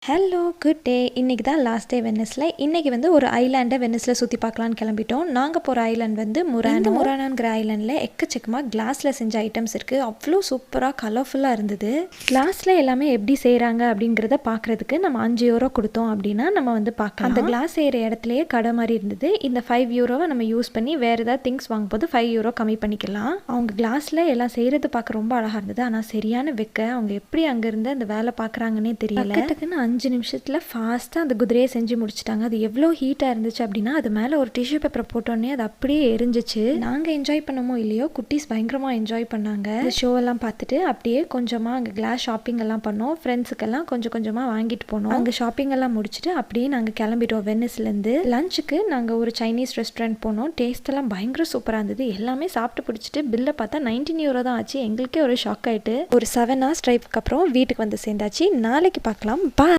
Hello good day. இன்றைக்கி தான் last day வெனிஸில். இன்றைக்கி வந்து ஒரு ஐலாண்டை வெனிஸில் சுற்றி பார்க்கலான்னு கிளம்பிட்டோம். நாங்கள் போகிற ஐலாண்ட் வந்து முரானாங்கிற ஐலாண்டில் எக்கச்சக்கமாக கிளாஸில் செஞ்ச ஐட்டம்ஸ் இருக்குது. அவ்வளோ சூப்பராக கலர்ஃபுல்லாக இருந்தது. கிளாஸில் எல்லாமே எப்படி செய்கிறாங்க அப்படிங்கிறத பார்க்குறதுக்கு நம்ம 5 யூரோ கொடுத்தோம் அப்படின்னா நம்ம வந்து பார்க்கலாம். அந்த கிளாஸ் செய்கிற இடத்துலையே கடை மாதிரி இருந்தது. இந்த 5 யூரோவை நம்ம யூஸ் பண்ணி வேறு ஏதாவது திங்ஸ் வாங்கும்போது 5 யூரோ கம்மி பண்ணிக்கலாம். அவங்க கிளாஸில் எல்லாம் செய்கிறது பார்க்க ரொம்ப அழகாக இருந்தது. ஆனால் சரியான வெக்க, அவங்க எப்படி அங்கேருந்து அந்த வேலை பார்க்குறாங்கன்னே தெரியல. 5 நிமிஷத்தில் ஃபாஸ்ட்டாக அந்த குதிரையை செஞ்சு முடிச்சிட்டாங்க. அது எவ்வளோ ஹீட்டாக இருந்துச்சு அப்படின்னா அது மேலே ஒரு டிஷ்யூ பேப்பரை போட்டோன்னே அது அப்படியே எரிஞ்சிச்சு. நாங்கள் என்ஜாய் பண்ணமோ இல்லையோ குட்டீஸ் பயங்கரமாக என்ஜாய் பண்ணாங்க. இந்த ஷோ எல்லாம் பார்த்துட்டு அப்படியே கொஞ்சமாக அங்கே கிளாஸ் ஷாப்பிங் எல்லாம் பண்ணோம். ஃப்ரெண்ட்ஸுக்கெல்லாம் கொஞ்சம் கொஞ்சமாக வாங்கிட்டு போனோம். அங்கே ஷாப்பிங் எல்லாம் முடிச்சுட்டு அப்படியே நாங்கள் கிளம்பிட்டோம் வெனிஸ்லேருந்து. லஞ்சுக்கு நாங்கள் ஒரு சைனீஸ் ரெஸ்டாரண்ட் போனோம். டேஸ்ட் எல்லாம் பயங்கர சூப்பராக இருந்தது. எல்லாமே சாப்பிட்டு பிடிச்சிட்டு பில்லை பார்த்தா 19 யூரோ தான் ஆச்சு. எங்களுக்கே ஒரு ஷாக் ஆகிட்டு ஒரு 7 hours ட்ரைவுக்கு அப்புறம் வீட்டுக்கு வந்து சேர்ந்தாச்சு. நாளைக்கு பார்க்கலாம். பாய்.